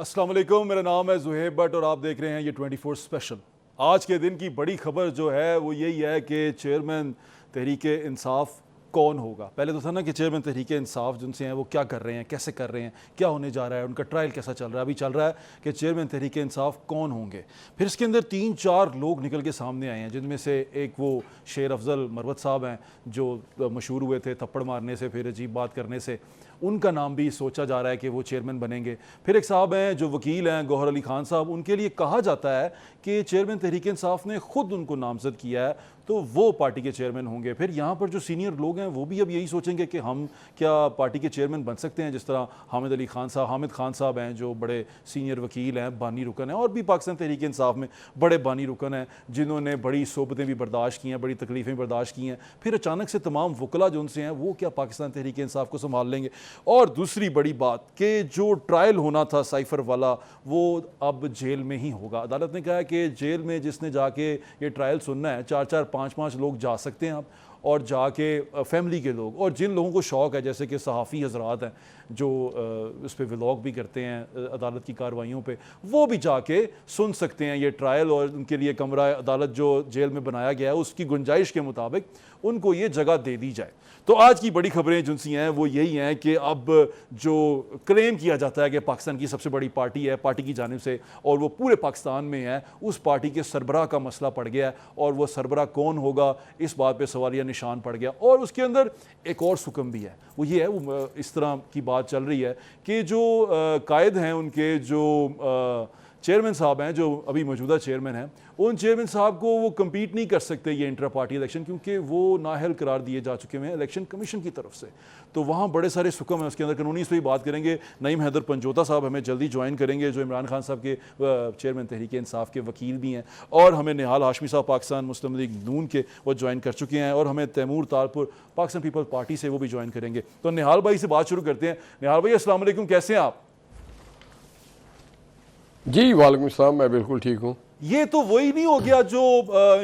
अस्सलाम वालेकुम, मेरा नाम है ज़ुहैब भट्ट और आप देख रहे हैं ये 24 स्पेशल। आज के दिन की बड़ी खबर जो है वो यही है कि चेयरमैन तहरीक इंसाफ कौन होगा। पहले तो था ना कि चेयरमैन तहरीक इंसाफ जिनसे हैं वो क्या कर रहे हैं, कैसे कर रहे हैं, क्या होने जा रहा है, उनका ट्रायल कैसा चल रहा है। अभी चल रहा है कि चेयरमैन तहरीक इंसाफ कौन होंगे। फिर इसके अंदर 3-4 लोग निकल के सामने आए हैं, जिनमें से एक वो शेर अफजल मरवत साहब हैं जो मशहूर हुए थे थप्पड़ मारने से, फिर अजीब बात करने से। उनका नाम भी सोचा जा रहा है कि वो चेयरमैन बनेंगे। फिर एक साहब हैं जो वकील हैं, गौहर अली खान साहब, उनके लिए कहा जाता है कि चेयरमैन तहरीक इंसाफ ने खुद उनको नामजद किया है तो वो पार्टी के चेयरमैन होंगे। फिर यहाँ पर जो सीनियर लोग हैं वो भी अब यही सोचेंगे कि हम क्या पार्टी के चेयरमैन बन सकते हैं, जिस तरह हामिद खान साहब हैं जो बड़े सीनियर वकील हैं, बानी रुकन हैं, और भी पाकिस्तान तहरीक इंसाफ में बड़े बानी रुकन हैं जिन्होंने बड़ी सोबतें भी बर्दाश्त की हैं, बड़ी तकलीफ़ें बर्दाश्त की हैं। फिर अचानक से तमाम वकला जो उनसे हैं वो क्या पाकिस्तान तहरीक इंसाफ को संभाल लेंगे। और दूसरी बड़ी बात कि जो ट्रायल होना था साइफर वाला वो अब जेल में ही होगा। अदालत ने कहा है कि जेल में जिसने जाके ये ट्रायल सुनना है 4-4, 5-5 लोग जा सकते हैं आप, और जाके फैमिली के लोग, और जिन लोगों को शौक़ है जैसे कि सहाफ़ी हजरात हैं जो उस पर व्लॉग भी करते हैं अदालत की कार्रवाइयों पे, वो भी जाके सुन सकते हैं ये ट्रायल। और उनके लिए कमरा अदालत जो जेल में बनाया गया है उसकी गुंजाइश के मुताबिक उनको ये जगह दे दी जाए। तो आज की बड़ी खबरें जिनसी हैं वो यही हैं कि अब जो क्लेम किया जाता है कि पाकिस्तान की सबसे बड़ी पार्टी है पार्टी की जानिब से, और वो पूरे पाकिस्तान में है, उस पार्टी के सरबराह का मसला पड़ गया है। और वो सरबराह कौन होगा इस बात पे सवालिया निशान पड़ गया। और उसके अंदर एक और सुकम भी है, वो ये है, वो इस तरह की बात चल रही है कि जो कायद हैं उनके, जो चेयरमैन साहब हैं जो अभी मौजूदा चेयरमैन हैं, उन चेयरमैन साहब को वो कम्पीट नहीं कर सकते ये इंट्रा पार्टी इलेक्शन, क्योंकि वो नाअहल करार दिए जा चुके हैं इलेक्शन कमीशन की तरफ से। तो वहाँ बड़े सारे सुकम हैं उसके अंदर, कानूनी इस पर बात करेंगे। नईम हैदर पंजोता साहब हमें जल्दी ज्वाइन करेंगे जो इमरान खान साहब के चेयरमैन तहरीक इंसाफ के वकील भी हैं, और हमें निहाल हाशमी साहब पाकिस्तान मुस्लिम लीग नून के वो ज्वाइन कर चुके हैं, और हमें तैमूर तारपुर पाकिस्तान पीपल्स पार्टी से वो भी ज्वाइन करेंगे। तो निहाल भाई से बात शुरू करते हैं। निहाल भाई अस्सलाम वालेकुम, कैसे हैं आप? जी वालेकुम सलाम, मैं बिल्कुल ठीक हूँ। ये तो वही नहीं हो गया जो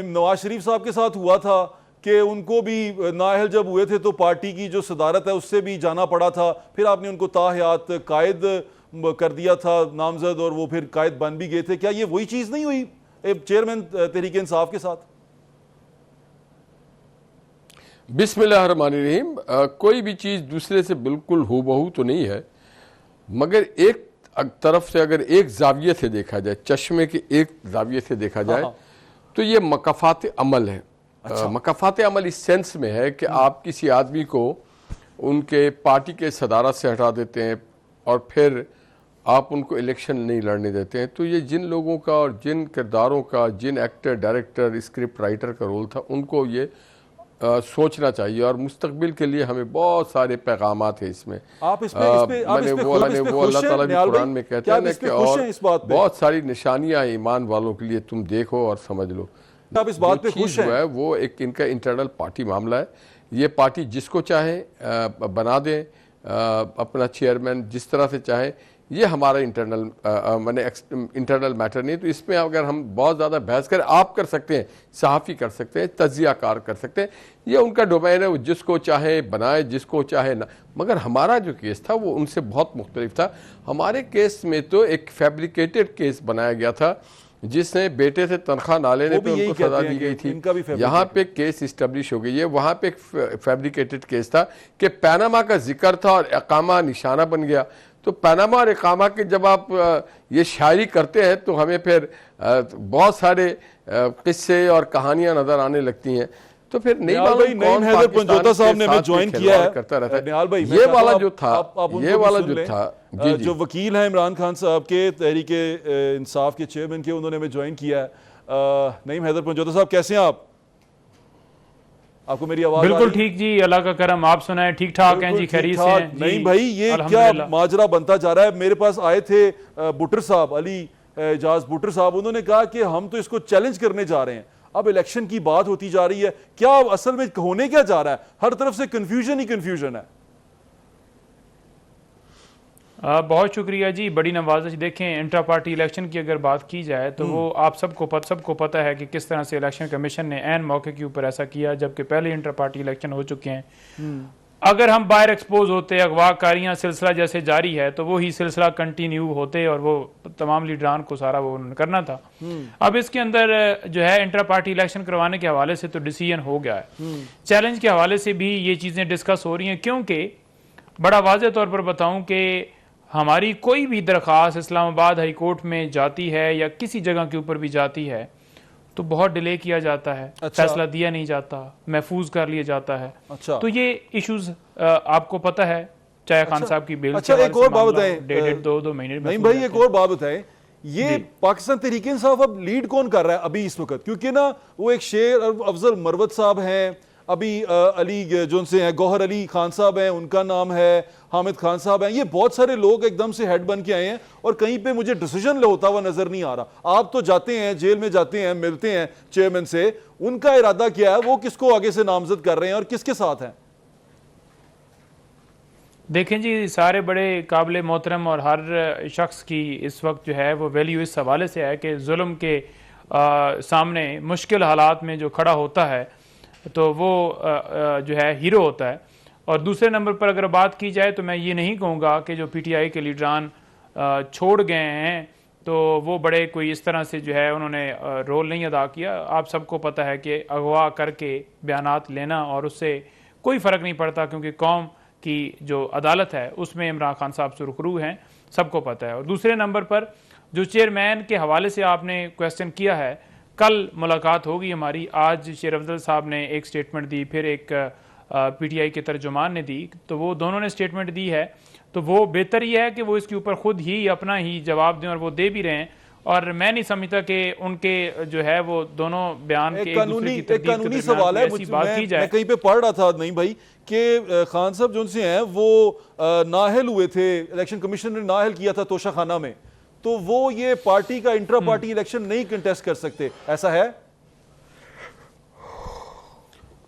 नवाज शरीफ साहब के साथ हुआ था कि उनको भी नाअहल जब हुए थे तो पार्टी की जो सदारत है उससे भी जाना पड़ा था, फिर आपने उनको ताहयात कायद कर दिया था नामजद, और वो फिर कायद बन भी गए थे। क्या ये वही चीज़ नहीं हुई चेयरमैन तहरीक इंसाफ के साथ? बिस्मिल्लाहिर्रहमानिर्रहीम। कोई भी चीज़ दूसरे से बिल्कुल हूबहू तो नहीं है, मगर एक तरफ से अगर एक जाविये से देखा जाए, चश्मे के एक जाविये से देखा जाए तो ये मकाफात अमल है। अच्छा। मकाफात अमल इस सेंस में है कि आप किसी आदमी को उनके पार्टी के सदारत से हटा देते हैं और फिर आप उनको इलेक्शन नहीं लड़ने देते हैं। तो ये जिन लोगों का और जिन किरदारों का, जिन एक्टर, डायरेक्टर, स्क्रिप्ट राइटर का रोल था, उनको ये सोचना चाहिए। और मुस्तकबिल के लिए हमें बहुत सारे पैगामात हैं इसमें। आप इस पे वो अल्लाह ताला भी कुरान में कहते हैं ना कि और बहुत सारी निशानियां ईमान वालों के लिए, तुम देखो और समझ लो। आप इस बात पे खुश हैं? वो एक इनका इंटरनल पार्टी मामला है। ये पार्टी जिसको चाहे बना दें अपना चेयरमैन, जिस तरह से चाहे। ये हमारा इंटरनल मैटर नहीं। तो इसमें अगर हम बहुत ज़्यादा बहस करें, आप कर सकते हैं, सहाफ़ी कर सकते हैं, तज्ज़ियाकार कर सकते हैं, ये उनका डोमेन है, वो जिसको चाहे बनाए, जिसको चाहे ना। मगर हमारा जो केस था वो उनसे बहुत मुख्तलिफ था। हमारे केस में तो एक फैब्रिकेटेड केस बनाया गया था जिसने बेटे से तनख्वाह ना लेने पे उनको सजा दी गई थी। यहाँ पे केस इस्टेब्लिश हो गई है। वहाँ पे एक फैब्रिकेटेड केस था कि पैनामा का जिक्र था और इकामा निशाना बन गया। तो पैनामा और इकामा के जब आप ये शायरी करते हैं तो हमें फिर बहुत सारे किस्से और कहानियां नजर आने लगती हैं। तो फिर नहीं मालूम कौन हैदर पंजोता साहब ने हमें ज्वाइन किया है करता रहता है। निहाल भाई, ये वाला जो था, ये वाला जो था, जो वकील हैं इमरान खान साहब के तहरीक इंसाफ के चेयरमैन के, उन्होंने हमें ज्वाइन किया है। नईम हैदर पंजोता साहब, कैसे हैं आप? आपको मेरी आवाज? बिल्कुल ठीक जी, अल्लाह का करम। आप सुनाएं? ठीक ठाक हैं जी, खैरियत से हैं? नहीं भाई, ये क्या माजरा बनता जा रहा है। मेरे पास आए थे बुटर साहब, अली एजाज बुटर साहब, उन्होंने कहा कि हम तो इसको चैलेंज करने जा रहे हैं। अब इलेक्शन की बात होती जा रही है, क्या असल में होने क्या जा रहा है? हर तरफ से कंफ्यूजन ही कंफ्यूजन है। बहुत शुक्रिया जी, बड़ी नवाजिश। देखें, इंट्रा पार्टी इलेक्शन की अगर बात की जाए तो वो आप सबको पता है कि किस तरह से इलेक्शन कमीशन ने ऐन मौके के ऊपर ऐसा किया, जबकि पहले इंट्रा पार्टी इलेक्शन हो चुके हैं। अगर हम बाहर एक्सपोज होते, अगवाकारियां सिलसिला जैसे जारी है, तो वो ही सिलसिला कंटिन्यू होते और वो तमाम लीडरान को सारा वो उन्होंने करना था। अब इसके अंदर जो है इंटर पार्टी इलेक्शन करवाने के हवाले से तो डिसीजन हो गया है। चैलेंज के हवाले से भी ये चीज़ें डिस्कस हो रही हैं, क्योंकि बड़ा वाज़ेह तौर पर बताऊं कि हमारी कोई भी दरख्वास्त इस्लामाबाद हाई कोर्ट में जाती है या किसी जगह के ऊपर भी जाती है तो बहुत डिले किया जाता है। अच्छा। फैसला दिया नहीं जाता, महफूज कर लिया जाता है। अच्छा। तो ये इश्यूज आपको पता है, चाहे खान साहब की बेल अच्छा, एक और बात बताएं, डेढ़ दो महीने नहीं भाई, एक और बात बताएं, ये पाकिस्तान तहरीक इंसाफ अब लीड कौन कर रहा है अभी इस वक्त? क्योंकि ना वो एक शेर अफजल मरवत साहब हैं, अभी अली जो से हैं, गौहर अली खान साहब हैं, उनका नाम है, हामिद खान साहब हैं, ये बहुत सारे लोग एकदम से हेड बन के आए हैं और कहीं पे मुझे डिसीजन होता हुआ नजर नहीं आ रहा। आप तो जाते हैं, जेल में जाते हैं, मिलते हैं चेयरमैन से, उनका इरादा क्या है, वो किसको आगे से नामजद कर रहे हैं और किसके साथ हैं? देखें जी, सारे बड़े काबिल मोहतरम और हर शख्स की इस वक्त जो है वो वैल्यू इस हवाले से है कि जुल्म के सामने मुश्किल हालात में जो खड़ा होता है तो वो जो है हीरो होता है। और दूसरे नंबर पर अगर बात की जाए तो मैं ये नहीं कहूँगा कि जो पीटीआई के लीडरान छोड़ गए हैं तो वो बड़े कोई इस तरह से जो है उन्होंने रोल नहीं अदा किया। आप सबको पता है कि अगवा करके बयानात लेना और उससे कोई फ़र्क नहीं पड़ता, क्योंकि कौम की जो अदालत है उसमें इमरान खान साहब सुरखरू हैं, सबको पता है। और दूसरे नंबर पर जो चेयरमैन के हवाले से आपने क्वेश्चन किया है, कल मुलाकात होगी हमारी। आज शेर अफजल साहब ने एक स्टेटमेंट दी, फिर एक पीटीआई के तर्जुमान ने दी, तो वो दोनों ने स्टेटमेंट दी है। तो वो बेहतर ही है कि वो इसके ऊपर खुद ही अपना ही जवाब दें और वो दे भी रहे हैं। और मैं नहीं समझता कि उनके जो है वो दोनों बयान के एक कानूनी सवाल है, मैं कहीं पे पढ़ रहा था नहीं भाई कि खान साहब जो से हैं वो नाहल हुए थे, इलेक्शन कमीशन ने नाहल किया था तोशा खाना में, तो वो ये पार्टी का इंट्रा पार्टी इलेक्शन नहीं कंटेस्ट कर सकते, ऐसा है?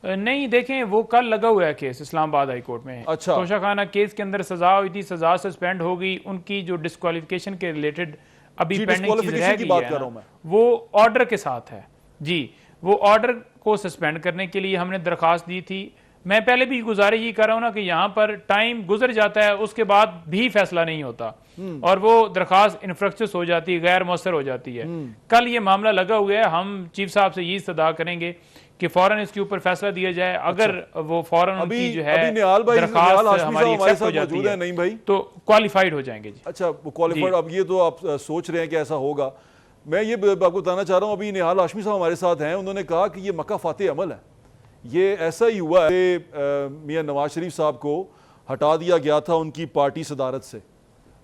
नहीं, देखें वो कल लगा हुआ है केस इस्लामाबाद हाई कोर्ट में। अच्छा। तोशा खाना केस के अंदर सजा हुई थी, सजा सस्पेंड हो गई, उनकी जो डिस्क्वालिफिकेशन के रिलेटेड अभी पेंडिंग चीज रह गई है वो ऑर्डर के साथ है जी। वो ऑर्डर को सस्पेंड करने के लिए हमने दरखास्त दी थी। मैं पहले भी गुजारिश ये कर रहा हूं ना कि यहाँ पर टाइम गुजर जाता है, उसके बाद भी फैसला नहीं होता और वो दरखास्त इनफ्रक्चस हो जाती है, गैर मौसर हो जाती है। कल ये मामला लगा हुआ है, हम चीफ साहब से ये इस्तदा करेंगे कि फौरन इसके ऊपर फैसला दिया जाए। अगर वो फौरन उनकी जो है दरखास्त हमारी एक्सेप्ट हो जाती है नहीं भाई तो क्वालिफाइड हो जाएंगे जी। अच्छा, वो क्वालिफाइड, अब ये तो आप सोच रहे हैं कि ऐसा होगा। मैं ये आपको बताना चाह रहा हूँ, अभी निहाल हाशमी साहब हमारे साथ हैं, उन्होंने कहा कि ये मक्का फाते अमल है। ये ऐसा ही हुआ है, मियां नवाज शरीफ साहब को हटा दिया गया था उनकी पार्टी सदारत से।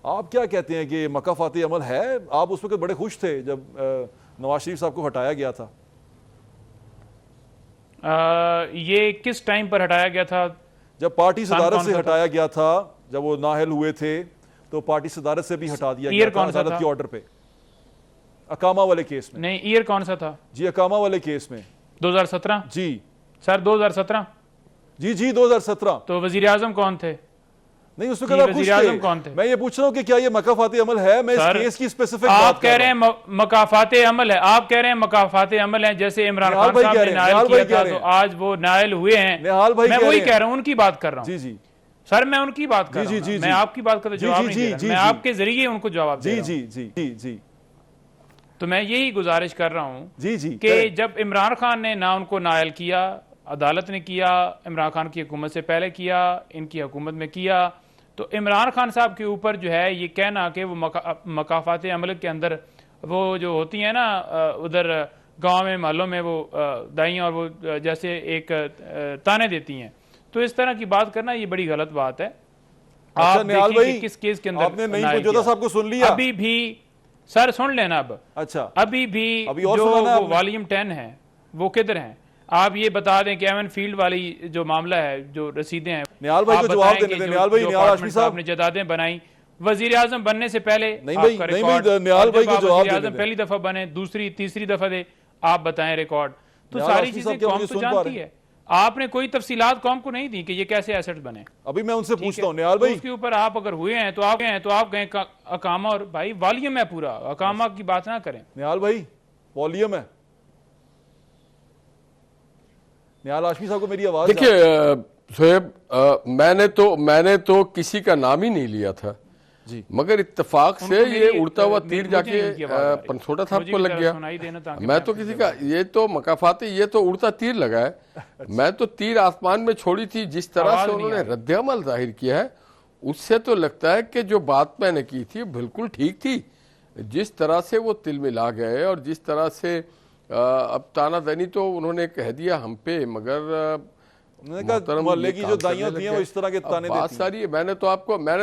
आप क्या कहते हैं कि मक्का फाते अमल है? आप उस वक्त बड़े खुश थे जब नवाज शरीफ साहब को हटाया गया था। ये किस टाइम पर हटाया गया था? जब पार्टी सदारत से हटाया गया था, जब वो नाहल हुए थे तो पार्टी सदारत से भी हटा दिया गया था अदालत के ऑर्डर पे, अकामा वाले केस में। नहीं, ईयर कौन सा था? जी, अकामा वाले केस में 2017। जी सर 2017। जी 2017। तो वजीर आजम कौन थे? नहीं, उस वक्त वजीर आजम कौन थे? मैं ये पूछ रहा हूँ कि क्या ये मकाफाते अमल है? मैं इस केस की स्पेसिफिक आप कह रहे हैं मकाफाते अमल है, आप कह रहे हैं मकाफाते अमल है, जैसे इमरान खान साहब ने नायल किया था तो आज वो नायल हुए हैं। मैं वही कह रहा हूँ, उनकी बात कर रहा हूँ। जी सर, मैं उनकी बात कर रहा हूँ, मैं आपकी बात का जवाब नहीं दे रहा, मैं आपके जरिए उनको जवाब दे रहा हूँ। जी। तो मैं यही गुजारिश कर रहा हूँ जी कि जब इमरान खान ने ना उनको नायल किया, अदालत ने किया, इमरान खान की हुकूमत से पहले किया, इनकी हुकूमत में किया, तो इमरान खान साहब के ऊपर जो है ये कहना कि वो मकाफात अमल के अंदर वो जो होती हैं ना उधर गांव में महलों में वो दाइयाँ और वो जैसे एक ताने देती हैं, तो इस तरह की बात करना ये बड़ी गलत बात है। आप देखिए किस केस के अंदर आपने नहीं पूछा साहब को सुन लिया। अभी भी सर सुन लेना अब। अच्छा, अभी भी जो वॉल्यूम 10 है वो किधर है? आप ये बता दें कि एवन फील्ड वाली जो मामला है, जो रसीदें हैं, निहाल भाई को जवाब देने दें। निहाल भाई, निहाल हाशमी साहब ने जदादें बनाई वजीर आजम बनने से पहले। नहीं भाई, निहाल भाई को जवाब देने दें। पहली दफा बने, दूसरी तीसरी दफा दे, आप बताएं रिकॉर्ड। तो सारी चीजें कौम तो जानती है, आपने कोई तफसीलात कौम को नहीं दी कि ये कैसे एसेट बने। अभी मैं उनसे पूछता हूँ निहाल भाई, उसके ऊपर आप अगर हुए हैं तो आप गए अकामा, और भाई वॉल्यूम है पूरा, अकामा की बात ना करें। निहाल भाई वॉल्यूम है। निहाल हाशमी साहब को मेरी आवाज देखिए, शोएब, मैंने तो किसी का नाम ही नहीं लिया था जी, मगर इत्तेफाक से उनको ये मेरी- उड़ता हुआ मुझे तीर नहीं जाके उनकी आवाज़ आ रही। पंसोटा साहब मुझे को भी लग जरा गया। सुनाई देना ताकि मैं तो आपसे किसी का, ये तो मकाफाती, ये तो उड़ता तीर लगा है। मैं तो तीर आसमान में छोड़ी थी। जिस तरह आवाज़ से नहीं उन्होंने आ रही। रद्द-ए-अमल जाहिर किया है उससे तो लगता है कि जो बात मैंने की थी बिल्कुल ठीक थी। जिस तरह से वो तिलमिला गए और जिस तरह से अब तानादनी तो उन्होंने कह दिया हम पे, मगर उन्होंने कहा मोहतरम मोहल्ले ये की काम जो करने दाइयां लग होती हैं गए। वो इस तरह के अब ताने बात देती हैं। सारी है, मैंने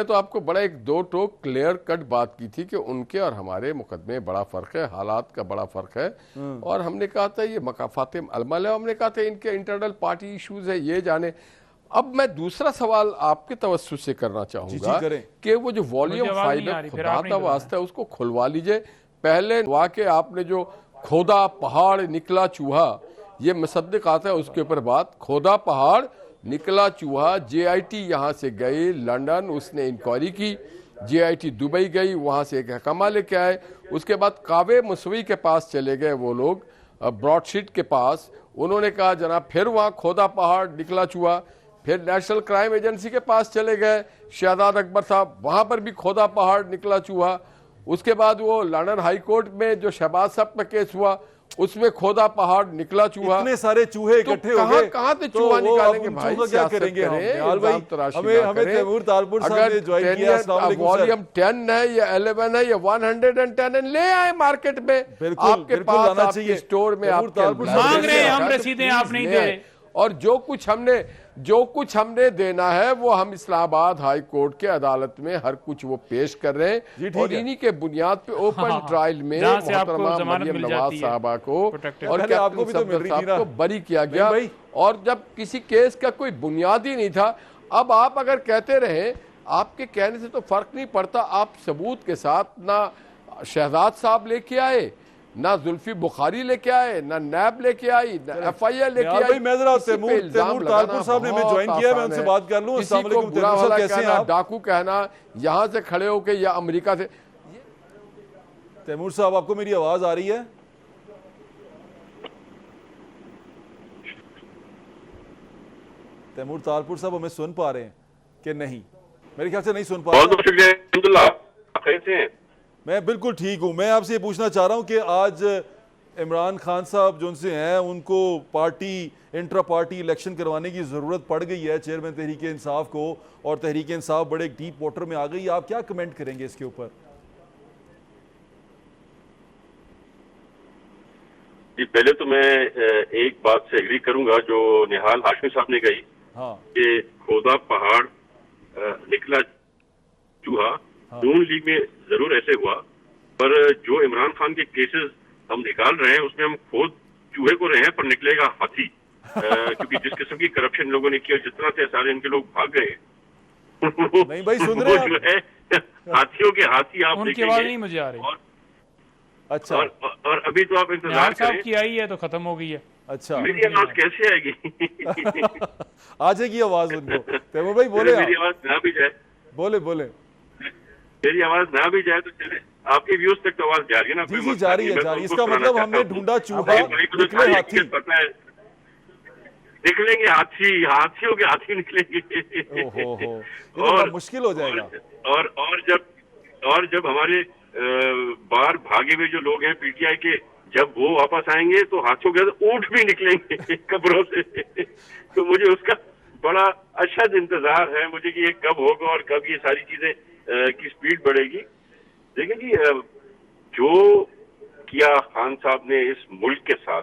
तो आपको बड़ा एक दो टोक क्लियर कट बात की थी कि उनके और हमारे मुकदमे में बड़ा फर्क है, हालात का बड़ा फर्क है। और हमने कहा था ये मकाफाते अलमल है, हमने कहा था इनके इंटरनल पार्टी इश्यूज है, ये जाने। अब मैं दूसरा सवाल आपके तवज्जो से करना चाहूंगा करें। कि वो जो वॉल्यूम मुझे आवाज़ 5 नहीं आ है रही, फिर खुदा आपने का ही बताना। वास्ता है उसको खुलवा लीजिए। पहले वाकई आपने जो खोदा पहाड़ निकला चूहा, ये मुसद्दिक आता है उसके ऊपर बात, खोदा पहाड़ निकला चूहा। जेआईटी यहाँ से गई लंदन, उसने इंक्वायरी की, जेआईटी दुबई गई, वहाँ से एक हकामा लेके आए। उसके बाद कावे मसवी के पास चले गए वो लोग, ब्रॉडशीट के पास, उन्होंने कहा जनाब फिर वहाँ खोदा पहाड़ निकला चूहा। फिर नेशनल क्राइम एजेंसी के पास चले गए शहजाद अकबर साहब, वहाँ पर भी खोदा पहाड़ निकला चूहा। उसके बाद वो लंदन हाई कोर्ट में जो शहबाज साहब का केस हुआ उसमें खोदा पहाड़ निकला चूहा। इतने सारे चूहे तो इकट्ठे हो गए, कहाँ से तो चूहा वो निकालेंगे अब उन भाई? चूहों का क्या सियासत करेंगे हम? करें, निहाल भाई, इल्जाम तराशी हमें ना हमें करें। तैमूर तारपुर साहब अगर ने ज्वाइन किया। अस्सलाम वालेकुम सर। वॉल्यूम 10 है या 11 है या 110 है, ले आए मार्केट में, बिल्कुल, आपके बिल्कुल पास लाना आपके चाहिए। स्टोर में तैमूर आपके तारपुर साहब मांग रहे हैं हम तो रसीदें, आप प्लीज नहीं ले दे आए। रहे। और जो कुछ हमने देना है वो हम इस्लामाबाद हाई कोर्ट के अदालत में हर कुछ वो पेश कर रहे जी, हैं। ठीक और है। इन्हीं के बुनियाद पे ओपन ट्रायल में जहाँ से आपको मोहतरमा जमानत मरियम मिल नवाज जाती है, साहबा को protected। और पहले आपको कैप्टन भी तो मिल सफदर रही थी साहब ना। को बरी किया गया। भाई। और जब किसी केस का कोई बुनियाद ही नहीं था, अब आप अगर कहते रहे, आपके कहने से तो फर्क नहीं पड़ता, आप सबूत के साथ ना शहजाद साहब लेके आए, ना जुल्फी बुखारी लेके आए, ना नैब लेके आई, ना एफआईआर लेके निहाल आई। भाई, मैं जरा किसी पे तैमूर इल्जाम तारपुर लगाना साहब ने हमें बहुत ज्वाइन किया है, मैं आसान उनसे है। बात कर लूं। किसी अस्सलाम को वालेकुम बुरा तैमूर साहब, भला कैसे हैं कहना, आप? डाकू कहना, यहाँ से खड़े होके या अमेरिका से। तैमूर साहब, आपको मेरी आवाज आ रही है? तैमूर तारपुर साहब हमें सुन पा रहे हैं कि नहीं? मेरे ख्याल से नहीं सुन पा रहे बहुत हैं। बहुत शुक्रिया अल्हम्दुलिल्लाह, आप कैसे हैं? मैं बिल्कुल ठीक हूं। मैं आपसे ये पूछना चाह रहा हूं कि आज इमरान खान साहब जो उनसे हैं, उनको पार्टी इंट्रा पार्टी इलेक्शन करवाने की ज़रूरत पड़ गई है चेयरमैन तहरीक इंसाफ को, और तहरीक इंसाफ बड़े एक डीप वाटर में आ गई। आप क्या कमेंट करेंगे इसके ऊपर? जी, पहले तो मैं एक बात से एग्री करूंगा जो निहाल हाशमी साहब ने कही हाँ, कि खोदा पहाड़ निकला चूहा। नून लीग में जरूर ऐसे हुआ, पर जो इमरान खान के केसेस हम निकाल रहे हैं उसमें हम खुद चूहे को रहे हैं पर निकलेगा हाथी। क्योंकि जिस किस्म की करप्शन लोगों ने किया, जितना से सारे इनके लोग भाग गए, नहीं भाई, सुन रहे वो हैं जो है हाथियों के हाथी आप उनकी देखेंगे। आवाज नहीं मुझे आ रही। अच्छा और अभी तो आप इंतजार निहाल साहब करें, की आई है तो खत्म हो गई है। अच्छा, मेरी आवाज कैसे आएगी? आ जाएगी आवाज उनको। तैमूर भाई बोले, मेरी आप आवाज ना भी जाए, बोले बोले। मेरी आवाज ना भी जाए तो चले, आपके व्यूज तक तो आवाज जा रही है ना? जी कोई जी, मसला जा रही नहीं, है, मैं जा तो रही है। उनको इसका सुनाना मतलब चाहता हमने हूँ। ढूंढा चूहा, भाई को तो निकले सारी हाथी। हकीकत पता है। निकलेंगे हाथी, हाथियों के हाथी निकलेंगे। ओहो हो, ये तो बड़ा मुश्किल हो जाएगा। और जब हमारे बाहर भागे हुए जो लोग हैं पीटीआई के, जब वो वापस आएंगे तो हाथियों के साथ ऊंट भी निकलेंगे कब्रों से। तो मुझे उसका बड़ा अच्छा इंतजार है मुझे कि ये कब होगा और कब ये सारी चीजें की स्पीड बढ़ेगी। देखिए जी, जो किया खान साहब ने इस मुल्क के साथ,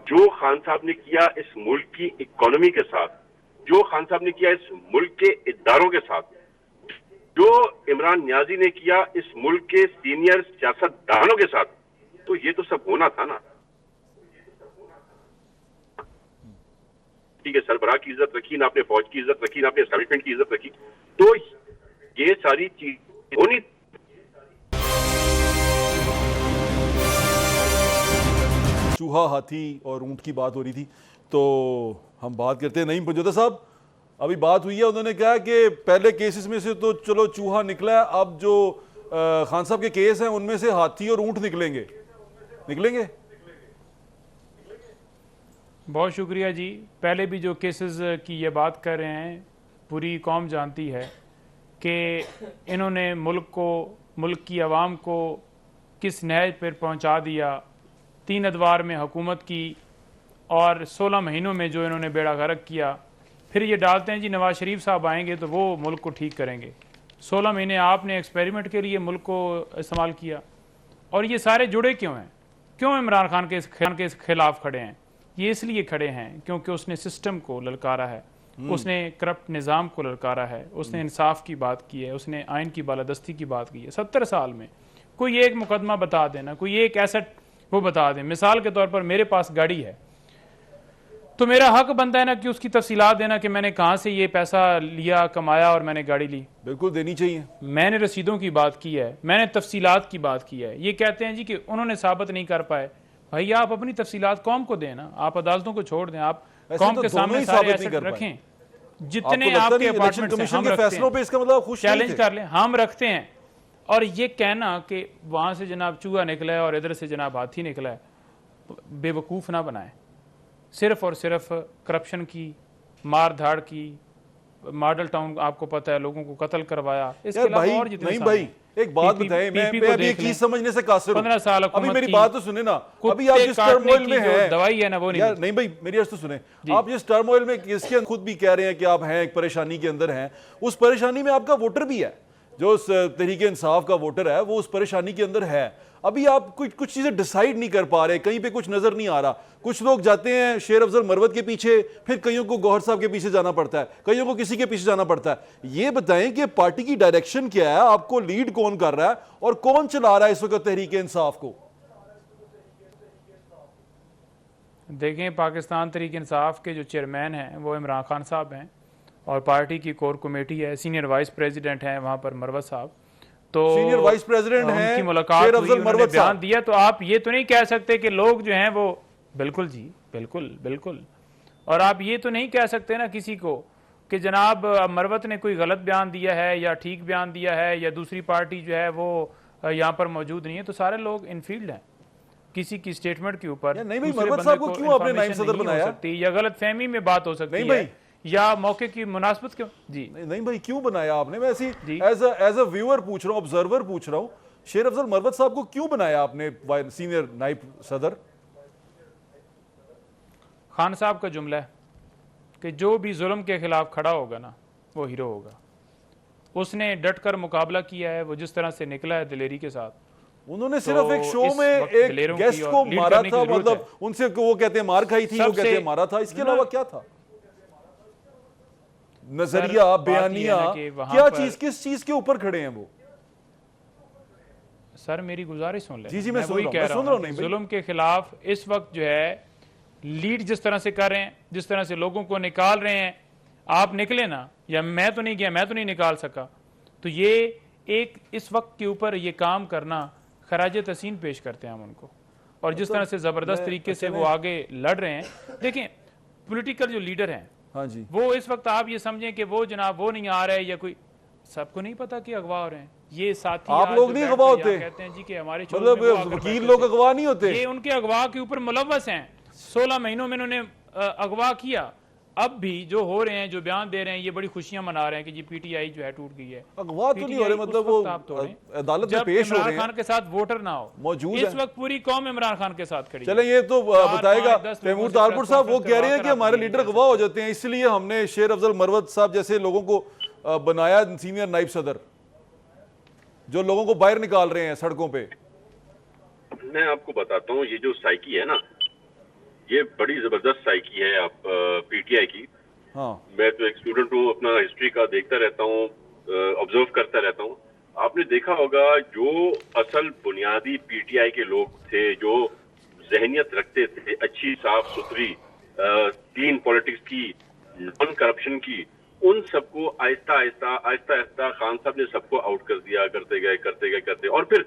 जो खान साहब ने किया इस मुल्क की इकोनॉमी के साथ, जो खान साहब ने किया इस मुल्क के इदारों के साथ, जो इमरान नियाजी ने किया इस मुल्क के सीनियर सियासतदानों के साथ, तो ये तो सब होना था ना। ठीक है, सरबराह की इज्जत रखी ना, आपने फौज की इज्जत रखी ना, आपने एस्टैब्लिशमेंट की इज्जत रखी, तो ये सारी चीज होनी। चूहा, हाथी और ऊंट की बात हो रही थी, तो हम बात करते हैं। नईम पंजोता साहब, अभी बात हुई है, उन्होंने कहा कि पहले केसेस में से तो चलो चूहा निकला है, अब जो खान साहब के केस हैं उनमें से हाथी और ऊंट निकलेंगे। बहुत शुक्रिया जी। पहले भी जो केसेस की ये बात कर रहे हैं, पूरी कौम जानती है कि इन्होंने मुल्क की आवाम को किस नहज पर पहुंचा दिया। 3 अदवार में हुकूमत की और 16 महीनों में जो इन्होंने बेड़ा गर्क किया। फिर ये डालते हैं जी नवाज शरीफ साहब आएंगे तो वो मुल्क को ठीक करेंगे। 16 महीने आपने एक्सपेरिमेंट के लिए मुल्क को इस्तेमाल किया। और ये सारे जुड़े क्यों हैं? क्यों इमरान खान के खिलाफ खड़े हैं? ये इसलिए खड़े हैं क्योंकि उसने सिस्टम को ललकारा है, उसने करप्ट निज़ाम को ललकारा है, उसने इंसाफ की बात की है, उसने आइन की बालादस्ती की बात की है। 70 साल में कोई एक मुकदमा बता देना, कोई एक एसेट वो बता दें। मिसाल के तौर पर मेरे पास गाड़ी है तो मेरा हक बनता है ना कि उसकी तफसीलात देना कि मैंने कहाँ से ये पैसा लिया, कमाया और मैंने गाड़ी ली। बिल्कुल देनी चाहिए। मैंने रसीदों की बात की है, मैंने तफसीलात की बात की है। ये कहते हैं जी कि उन्होंने साबित नहीं कर पाए। भाई आप अपनी तफसीलात कौम को दें ना, आप अदालतों को छोड़ दें, आप कौम तो के सामने सारे एसेट रखें। जितने आपके अपार्टमेंट से हम फैसलों पे इसका मतलब खुश चैलेंज कर लें, हम रखते हैं। और ये कहना कि वहां से जनाब चूहा निकला है और इधर से जनाब हाथी निकला है, बेवकूफ़ ना बनाए। सिर्फ और सिर्फ करप्शन की, मार धाड़ की, मॉडल टाउन आपको पता है लोगों को कत्ल करवाया। इसके अलावा और जितने नहीं भाई एक बात बताएं, मैं अभी एक चीज समझने से कासिर हूं। 15 साल अभी मेरी बात तो सुने ना। अभी आप जिस टर्मोइल में हैं, दवाई है ना वो यार नहीं भाई मेरी अर्ज तो सुने। आप जिस टर्मोइल में इसके खुद भी कह रहे हैं कि आप हैं एक परेशानी के अंदर हैं, उस परेशानी में आपका वोटर भी है, जो उस तहरीके इंसाफ का वोटर है वो उस परेशानी के अंदर है। अभी आप कुछ चीजें डिसाइड नहीं कर पा रहे, कहीं पे कुछ नजर नहीं आ रहा। कुछ लोग जाते हैं शेर अफजल मरवत के पीछे, फिर कईयों को गौहर साहब के पीछे जाना पड़ता है, कईयों को किसी के पीछे जाना पड़ता है। ये बताएं कि पार्टी की डायरेक्शन क्या है, आपको लीड कौन कर रहा है और कौन चला रहा है इस वक्त तहरीके इंसाफ को? देखें, पाकिस्तान तहरीक इंसाफ के जो चेयरमैन हैं वो इमरान खान साहब हैं और पार्टी की कोर कमेटी है, सीनियर वाइस प्रेसिडेंट हैं वहां पर मरवत साहब। तो सीनियर वाइस प्रेसिडेंट हैं, उनकी मुलाकात हुई, उन्होंने बयान दिया। तो आप ये तो नहीं कह सकते कि लोग जो हैं वो बिल्कुल जी बिल्कुल बिल्कुल। और आप ये तो नहीं कह सकते ना किसी को कि जनाब मरवत ने कोई गलत बयान दिया है या ठीक बयान दिया है या दूसरी पार्टी जो है वो यहाँ पर मौजूद नहीं है। तो सारे लोग इनफील्ड हैं किसी की स्टेटमेंट के ऊपर। नहीं भाई मरवत साहब को क्यों आपने नायब सदर बनाया? या गलत फहमी में बात हो सकती है या मौके की मुनासबत क्यों जी नहीं भाई क्यों बनाया आपने? मैं ऐसी एज अ व्यूअर पूछ रहा हूं, ऑब्जर्वर पूछ रहा हूं, शेर अफजल मरवत साहब को क्यों बनाया आपने सीनियर नायब सदर? खान साहब का जुमला है कि जो भी जुल्म के खिलाफ खड़ा होगा ना वो हीरो होगा। उसने डट कर मुकाबला किया है, वो जिस तरह से निकला है दिलेरी के साथ। उन्होंने सिर्फ एक शो में एक गेस्ट को मारा था, मतलब उनसे वो कहते हैं मार खाई थी, वो कहते हैं मारा था, इसके अलावा क्या था? नजरिया, बयानिया, क्या चीज, किस चीज के ऊपर खड़े हैं वो? सर मेरी गुजारिश सुन ले। जी मैं सुन रहा हूं। जुल्म के खिलाफ इस वक्त जो है लीड जिस तरह से कर रहे हैं, जिस तरह से लोगों को निकाल रहे हैं, आप निकले ना, या मैं तो नहीं गया, मैं तो नहीं निकाल सका। तो ये एक इस वक्त के ऊपर ये काम करना खराज तहसीन पेश करते हैं हम उनको। और जिस तरह से जबरदस्त तरीके से वो आगे लड़ रहे हैं। देखें पॉलिटिकल जो लीडर हैं, हाँ जी, वो इस वक्त आप ये समझें कि वो जनाब वो नहीं आ रहे या कोई, सबको नहीं पता कि अगवा हो रहे हैं। ये साथी आप लोग नहीं अगवा होते, कहते हैं जी कि हमारे मतलब वकील लोग अगवा नहीं होते, ये उनके अगवा के ऊपर मुलव्वस हैं। 16 महीनों में इन्होंने अगवा किया। अब भी जो हो रहे हैं, जो बयान दे रहे हैं, ये बड़ी खुशियां मना रहे हैं कि जी पीटीआई जो है टूट गई है। अगवा तो नहीं हो रहे, मतलब वो अदालत में पेश हो रहे हैं। इमरान खान के साथ वोटर ना हो मौजूद, इस वक्त पूरी कौम इमरान खान के साथ खड़ी। चले ये तो बताएगा तैमूर तारपुर साहब। वो कह रहे हैं कि हमारे लीडर अगवा हो जाते हैं, इसलिए हमने शेर अफजल मरवत साहब जैसे लोगों को बनाया सीनियर नायब सदर, जो लोगों को बाहर निकाल रहे हैं सड़कों पे। मैं आपको बताता हूँ, ये जो साइकी है ना, ये बड़ी जबरदस्त साइकी है आप पीटीआई की। हाँ, मैं तो एक स्टूडेंट हूँ, अपना हिस्ट्री का देखता रहता हूँ, ऑब्जर्व करता रहता हूँ। आपने देखा होगा जो असल बुनियादी पीटीआई के लोग थे, जो जहनियत रखते थे अच्छी साफ सुथरी क्लीन पॉलिटिक्स की, नॉन करप्शन की, उन सबको आहिस्ता आहिस्ता खान साहब ने सबको आउट कर दिया, करते गए। और फिर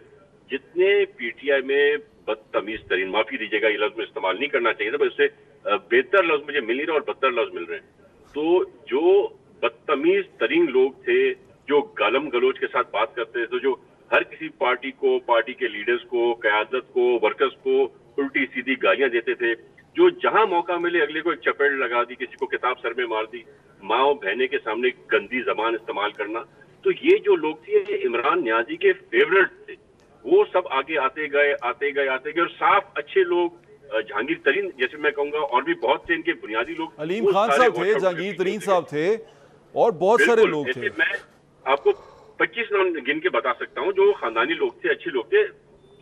जितने पीटीआई में बदतमीज तरीन, माफी दीजिएगा ये लफ्ज में इस्तेमाल नहीं करना चाहिए था, पर इससे बेहतर लफ्ज मुझे मिल नहीं रहा और बदतर लफ्ज मिल रहे हैं। तो जो बदतमीज तरीन लोग थे, जो गालम गलोच के साथ बात करते थे, तो जो हर किसी पार्टी को, पार्टी के लीडर्स को, क़यादत को, वर्कर्स को उल्टी सीधी गालियां देते थे, जो जहां मौका मिले अगले को एक चपेट लगा दी, किसी को किताब सर में मार दी, माँ और बहने के सामने गंदी जबान इस्तेमाल करना। तो ये जो लोग थे ये इमरान नियाजी के फेवरेट थे, वो सब आगे आते गए और साफ अच्छे लोग, जहांगीर तरीन जैसे मैं कहूंगा, और भी बहुत से इनके बुनियादी लोग, अलीम वो खान सारे साहब थे, वॉट आउट जहांगीर करके तरीन निकले। साहब थे और बहुत सारे बिल्कुल, लोग ऐसे थे। मैं आपको 25 नाम गिन के बता सकता हूँ जो खानदानी लोग थे, अच्छे लोग थे,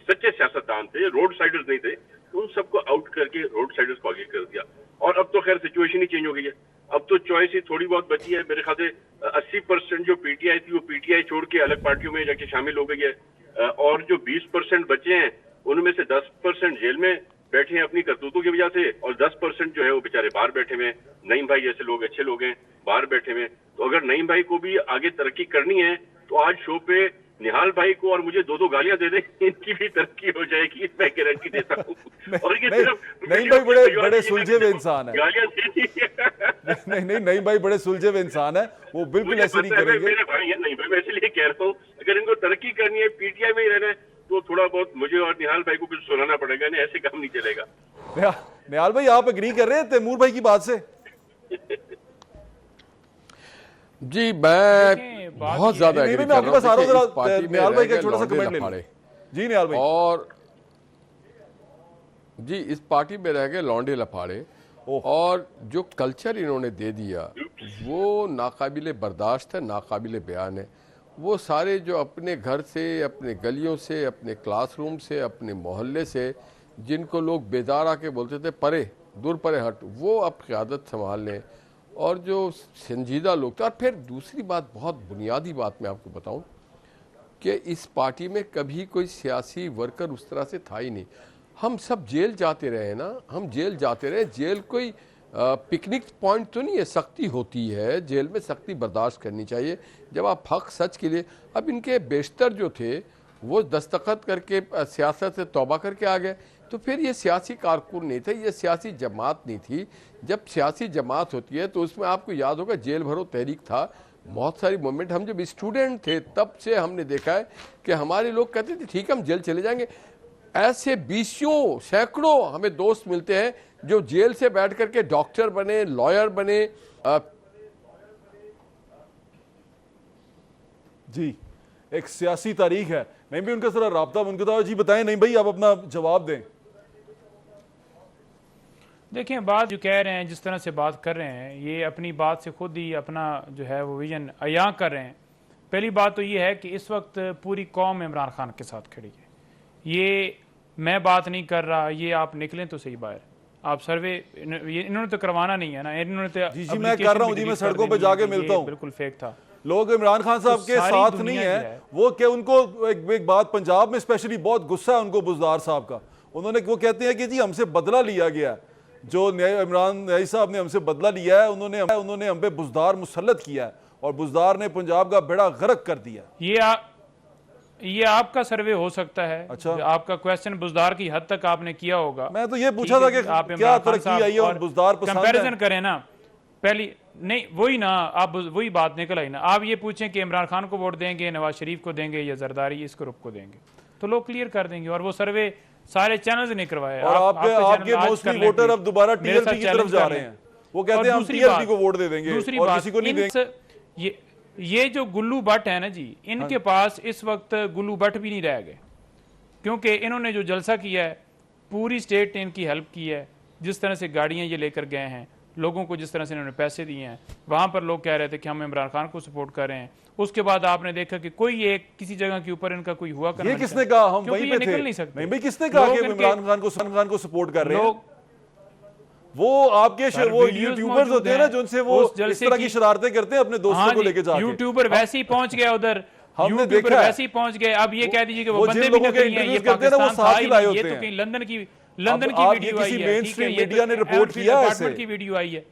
सच्चे सियासतदान थे, रोड साइडर्स नहीं थे। उन सबको आउट करके रोड साइडर्स को आगे कर दिया। और अब तो खैर सिचुएशन ही चेंज हो गई है, अब तो चॉइस ही थोड़ी बहुत बची है। मेरे ख्याल से 80% जो पीटीआई थी वो पीटीआई छोड़ के अलग पार्टियों में जाके शामिल हो गई है, और जो 20% बचे हैं उनमें से 10% जेल में बैठे हैं अपनी करतूतों की वजह से, और 10% जो है वो बेचारे बाहर बैठे हुए हैं। नईम भाई जैसे लोग, अच्छे लोग हैं, बाहर बैठे हुए हैं। तो अगर नईम भाई को भी आगे तरक्की करनी है तो आज शो पे निहाल भाई को और मुझे 2-2 गालियां दे दें, इनकी भी तरक्की हो जाएगी, मैं गारंटी देता हूँ। और ये सिर्फ नईम भाई बड़े सुलझे हुए इंसान है। गालियां देनी नहीं, नईम भाई बड़े सुलझे हुए इंसान है, वो बिल्कुल मुझे ऐसे नहीं पता है, करेंगे। मेरे भाई है नहीं भाई, मैं इसलिए कह रहा हूँ अगर इनको तरक्की करनी है, पीटीआई में ही रहना है, तो थोड़ा बहुत मुझे और निहाल भाई को कुछ सुनाना पड़ेगा, नहीं ऐसे काम नहीं चलेगा। निहाल भाई आप एग्री कर रहे हैं तैमूर भाई की बात से? जी मैं देखिए, बात बहुत ये ज्यादा नहीं, एग्री मैं कर आपके रहा पास आ हूँ। रहा हूँ देखिए, इस जरा, पार्टी में निहाल भाई का रह एक छोटा सा गए कमेंट ले लौंडे लूं। लफाड़े। जी निहाल भाई। और जी इस पार्टी में रह गए लौंडे लफाड़े, और जो कल्चर इन्होंने दे दिया वो नाकाबिले बर्दाश्त है, नाकाबिले बयान है। वो सारे जो अपने घर से, अपने गलियों से, अपने क्लासरूम से, अपने मोहल्ले से, जिनको लोग बेदार आके बोलते थे परे दूर परे हट, वो अब क़यादत संभाल लें। और जो संजीदा लोग थे, और फिर दूसरी बात, बहुत बुनियादी बात मैं आपको बताऊं कि इस पार्टी में कभी कोई सियासी वर्कर उस तरह से था ही नहीं। हम सब जेल जाते रहे ना, हम जेल जाते रहे। जेल कोई पिकनिक पॉइंट तो नहीं है, सख्ती होती है जेल में, सख्ती बर्दाश्त करनी चाहिए जब आप हक सच के लिए। अब इनके बेशतर जो थे वो दस्तखत करके सियासत से तौबा करके आ गए, तो फिर ये सियासी कारकुन नहीं थे, ये सियासी जमात नहीं थी। जब सियासी जमात होती है तो उसमें आपको याद होगा जेल भरो तहरीक था, बहुत सारी मूवमेंट। हम जब स्टूडेंट थे तब से हमने देखा है कि हमारे लोग कहते थे ठीक है हम जेल चले जाएंगे। ऐसे बीसियों सैकड़ों हमें दोस्त मिलते हैं जो जेल से बैठ करके डॉक्टर बने, लॉयर बने। जी एक सियासी तारीख है। नहीं भी उनका जरा राब्ता मुनक़ता। जी बताएं नहीं भाई, आप अपना जवाब दें। देखिए, बात जो कह रहे हैं, जिस तरह से बात कर रहे हैं, ये अपनी बात से खुद ही अपना जो है वो विजन अयां कर रहे हैं। पहली बात तो ये है कि इस वक्त पूरी कौम इमरान खान के साथ खड़ी है। ये मैं बात नहीं कर रहा, ये आप निकलें तो सही बाहर। आप सर्वे इन्होंने तो करवाना नहीं है ना, इन्होंने तो जी मैं कर रहा हूँ जी, मैं सड़कों पे जाके मिलता हूँ। बिल्कुल फेक था। लोग इमरान खान साहब के साथ नहीं है, वो क्या उनको एक बात पंजाब में स्पेशली बहुत गुस्सा है उनको बुज़दार साहब का। वो कहते हैं कि जी हमसे बदला लिया गया, जो इमरान न्याई साहब ने हमसे बदला लिया है, उन्होंने हम पे बुज़दार मुसल्लत किया है और बुज़दार ने पंजाब का बेड़ा गर्क कर दिया। ये आपका सर्वे हो सकता है। अच्छा, आपका क्वेश्चन बुज़दार की हद तक आपने किया होगा। मैं तो ये पूछा था कि क्या तरक्की आई है और बुज़दार पसंद है। कंपैरिजन करें ना, पहली नहीं वही ना, आप वही बात निकल आई ना। आप ये पूछें कि इमरान खान को वोट देंगे, नवाज शरीफ को देंगे या जरदारी इस ग्रुप को देंगे, तो लोग क्लियर कर देंगे। और वो सर्वे सारे चैनल्स ने करवाए। और आपके मोस्टली वोटर अब दोबारा टीएलपी की तरफ जा रहे हैं। वो कहते हैं हम टीएलपी को वोट दे देंगे और किसी को नहीं देंगे। ये जो गुल्लू भट्ट है ना जी, इनके पास इस वक्त गुल्लू भट्ट भी नहीं रह गए, क्योंकि इन्होंने जो जलसा किया है पूरी स्टेट ने इनकी हेल्प की है। जिस तरह से गाड़ियां ये लेकर गए हैं, लोगों को जिस तरह से इन्होंने पैसे दिए हैं, वहां पर लोग कह रहे थे कि हम इमरान खान को सपोर्ट कर रहे हैं। उसके बाद आपने देखा कि कोई एक किसी जगह के ऊपर इनका कोई हुआ ये किसने कहा हम वहीं पे थे? निकल नहीं सकते। नहीं भाई, किसने कहा कि इमरान खान को सपोर्ट कर रहे हैं? वो आपके वो यूट्यूबर्स होते हैं ना, जिनसे वो इस तरह की शरारतें करते हैं अपने दोस्तों को लेके जाके। यूट्यूबर वैसे ही पहुंच गया उधर, हमने देखा वैसे ही पहुंच गए। अब ये कह दीजिए कि वो बंदे भी लोगों के नकली हैं, ये इंटरव्यूज करते हैं ना, वो साथ ही लाए होते ये तो हैं। कहीं लंदन की आप वीडियो आई किसी है, मेन ठीक स्ट्रीम है, ये मीडिया ने रिपोर्ट किया है, ऐसे की वीडियो आई है,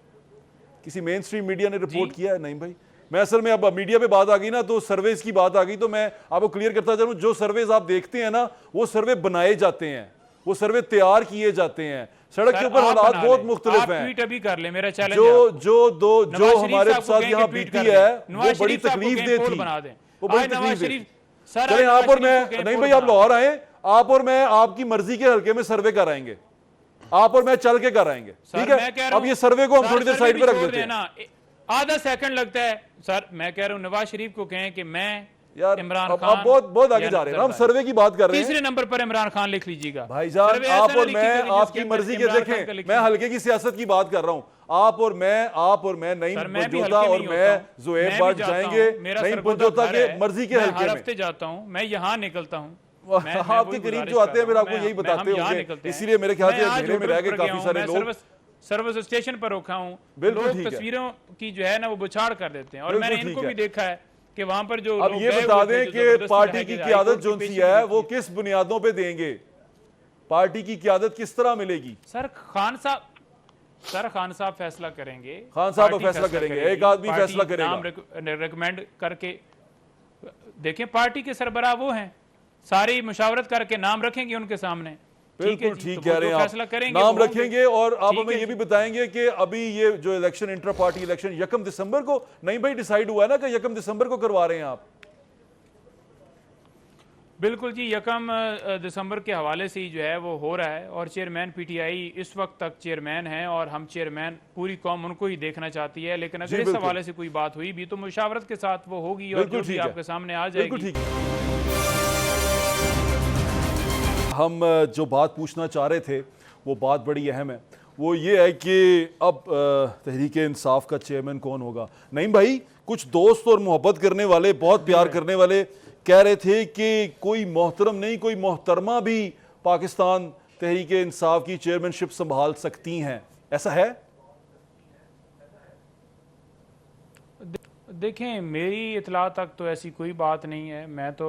किसी मेन स्ट्रीम मीडिया ने रिपोर्ट किया है? नहीं भाई, मैं असल में अब मीडिया पे बात आ गई ना, तो सर्वेस की बात आ गई, तो मैं आपको क्लियर करता चलूं, जो सर्वेस आप देखते हैं ना, वो सर्वे बनाए जाते हैं, वो सर्वे तैयार किए जाते हैं। सड़क के ऊपर हालात बहुत मुख्तलिफ हैं। ट्वीट अभी कर ले, मेरा चैलेंज जो हमारे साथ यहाँ बीती है वो बड़ी तकलीफ दे थी, वो बड़ी तकलीफ दे। चले आप और मैं, नहीं भाई आप लाहौर आए, आप और मैं आपकी मर्जी के हल्के में सर्वे कराएंगे, आप और मैं चल के कर आएंगे, ठीक है? अब ये सर्वे को हम थोड़ी देर साइड पे रख देते हैं। आधा सेकंड लगता है सर, मैं कह रहा हूं नवाज शरीफ को कहें कि मैं यार इमरान अब खान, बहुत बहुत आगे जा रहे हैं ना, हम सर्वे की बात कर रहे हैं। तीसरे नंबर पर इमरान खान लिख लीजिएगा भाईजान, सर्वे आप ऐसा और ना मैं लिखिएगा कि आपकी जिसके मर्जी अंदर के इमरान खान का देखें, लिखिए। मैं हल्के की सियासत की बात कर रहा हूं। आप और मैं नईम सर, मैं भी पंजोता हल्के और नहीं मैं होता हूं। जुएब मैं भी भट्ट जाता जाएंगे हूं, मेरा नईम सरगोदा पंजोता घर के है, मर्जी के मैं हल्के हर में। हफ्ते जाता हूं, मैं यहाँ निकलता हूँ, आपके करीब जो आते हैं फिर आपको यही बताते होंगे, इसीलिए मेरे ख्याल से अंधेरे में रह गए काफी सारे लोग। सर्विस स्टेशन पर रोका हूँ, बिल्कुल लोग ठीक है। तस्वीरों की जो है ना वो बुछाड़ कर देते हैं, और बिल्कुल मैंने ठीक इनको है। भी देखा है कि वहां पर जो अब लोग ये गए बता हुए थे, दें जो कि जबरदस्ती पार्टी ढाई की के क़यादत हाईकोर्ट जो की पेशी सी है भी वो देखी। किस बुनियादों पे देंगे? पार्टी की क़यादत किस तरह मिलेगी? सर खान साहब फैसला करेंगे, खान साहब पार्टी फैसला करेंगे, करेगी, एक आदमी पार्टी फैसला करेगा। नाम रिकमेंड करके देखें, पार्टी के सरबराह वो हैं, सारी मुशावरत करके नाम रखेंगे उनके सामने। बिल्कुल जी, ठीक तो कह वो रहे जो हैं फैसला आप, करेंगे नाम वो रखेंगे। और आप ठीक हमें है ये भी जी। बताएंगे कि अभी ये जो इलेक्शन, इंटर पार्टी इलेक्शन 1 दिसंबर को नहीं भाई डिसाइड हुआ है ना कि 1 दिसंबर को करवा रहे हैं आप? बिल्कुल जी, 1 दिसंबर के हवाले से ही जो है वो हो रहा है, और चेयरमैन पीटीआई इस वक्त तक चेयरमैन हैं, और हम चेयरमैन पूरी कौम उनको ही देखना चाहती है, लेकिन अगर इस हवाले से कोई बात हुई भी तो मुशावरत के साथ वो होगी और जो भी आपके सामने आ जाएगी। बिल्कुल ठीक है। हम जो बात पूछना चाह रहे थे वो बात बड़ी अहम है, वो ये है कि अब तहरीक इंसाफ का चेयरमैन कौन होगा? नहीं भाई, कुछ दोस्त और मोहब्बत करने वाले, बहुत प्यार करने वाले कह रहे थे कि कोई मोहतरम नहीं, कोई मोहतरमा भी पाकिस्तान तहरीक इंसाफ की चेयरमैनशिप संभाल सकती हैं, ऐसा है? देखें, मेरी इतला तक तो ऐसी कोई बात नहीं है। मैं तो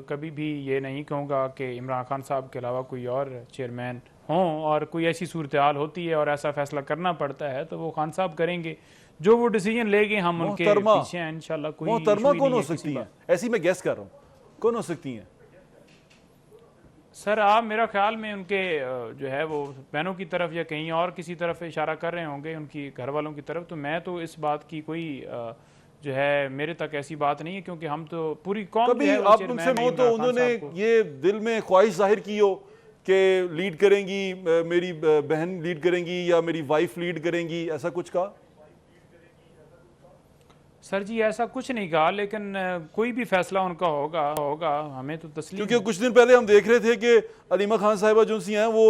कभी भी ये नहीं कहूँगा कि इमरान खान साहब के अलावा कोई और चेयरमैन हों, और कोई ऐसी सूरत हाल होती है और ऐसा फैसला करना पड़ता है तो वो खान साहब करेंगे, जो वो डिसीजन लेंगे हम उनके पीछे हैं इंशाल्लाह। कोई मोहतरमा कौन हो सकती हैं? ऐसी मैं गेस कर रहा हूँ, कौन हो सकती हैं? सर, आप मेरा ख्याल में उनके जो है वो बहनों की तरफ या कहीं और किसी तरफ इशारा कर रहे होंगे, उनकी घर वालों की तरफ। तो मैं तो इस बात की कोई जो है मेरे तक ऐसी बात नहीं है, क्योंकि हम तो पूरी कौम कभी आप उनसे हो तो उन्होंने ये दिल में ख्वाहिश जाहिर की हो कि लीड करेंगी, मेरी बहन लीड करेंगी या मेरी वाइफ लीड करेंगी, ऐसा कुछ कहा? सर जी, ऐसा कुछ नहीं कहा, लेकिन कोई भी फैसला उनका होगा हमें तो तस्लीम। क्योंकि कुछ दिन पहले हम देख रहे थे कि अलीमा खान साहिबा जो सी हैं वो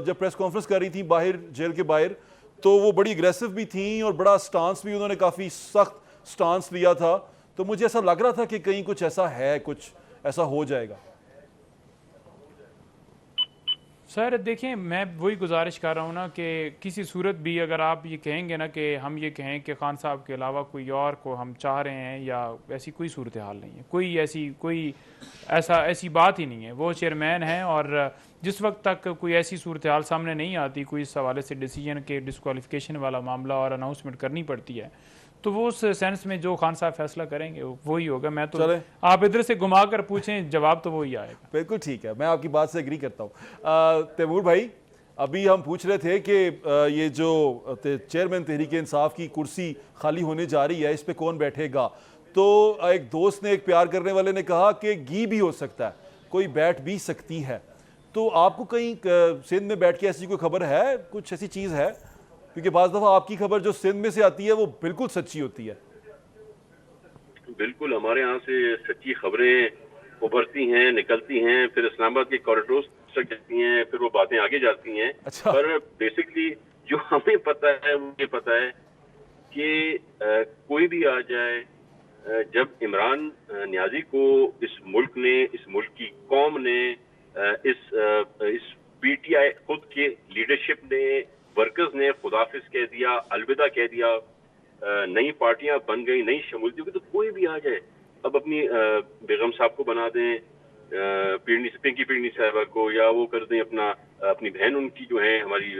जब प्रेस कॉन्फ्रेंस कर रही थी बाहर, जेल के बाहर, तो वो बड़ी अग्रेसिव भी थी और बड़ा स्टांस भी उन्होंने काफ़ी सख्त स्टांस लिया था। तो मुझे ऐसा लग रहा था कि कहीं कुछ ऐसा है, कुछ ऐसा हो जाएगा। सर देखें, मैं वही गुजारिश कर रहा हूँ ना कि किसी सूरत भी अगर आप ये कहेंगे ना कि हम ये कहें कि खान साहब के अलावा कोई और को हम चाह रहे हैं, या ऐसी कोई सूरत हाल नहीं है, कोई ऐसी बात ही नहीं है। वो चेयरमैन हैं, और जिस वक्त तक कोई ऐसी सूरत हाल सामने नहीं आती, कोई इस हवाले से डिसीजन के डिस्क्वालिफिकेशन वाला मामला और अनाउंसमेंट करनी पड़ती है, तो वो उस सेंस में जो खान साहब फैसला करेंगे वो ही होगा। मैं तो आप इधर से घुमा कर पूछें, जवाब तो वही आएगा। बिल्कुल ठीक है, मैं आपकी बात से एग्री करता हूँ। तैमूर भाई, अभी हम पूछ रहे थे कि ये जो चेयरमैन तहरीक इंसाफ की कुर्सी खाली होने जा रही है, इस पे कौन बैठेगा? तो एक दोस्त ने, एक प्यार करने वाले ने कहा कि गी भी हो सकता है, कोई बैठ भी सकती है। तो आपको कहीं सिंध में बैठ के ऐसी कोई खबर है, कुछ ऐसी चीज़ है? क्योंकि बाज़ दफ़ा आपकी खबर जो सिंध में से आती है वो बिल्कुल सच्ची होती है। बिल्कुल, हमारे यहाँ से सच्ची खबरें उभरती हैं, निकलती हैं, फिर इस्लामाबाद के कॉरिडोर तक जाती हैं, फिर वो बातें आगे जाती हैं। अच्छा। पर बेसिकली जो हमें पता है वो ये पता है कि कोई भी आ जाए, जब इमरान नियाजी को इस मुल्क ने, इस मुल्क की कौम ने, इस पीटीआई खुद के लीडरशिप ने, वर्कर्स ने खुदाफिज कह दिया, अलविदा कह दिया, नई पार्टियां बन गई, नई शमूलियत होगी, तो कोई भी आ जाए, अब अपनी बेगम साहब को बना दें, पिंकी पीरनी साहिबा को, या वो कर दें अपनी बहन उनकी जो है हमारी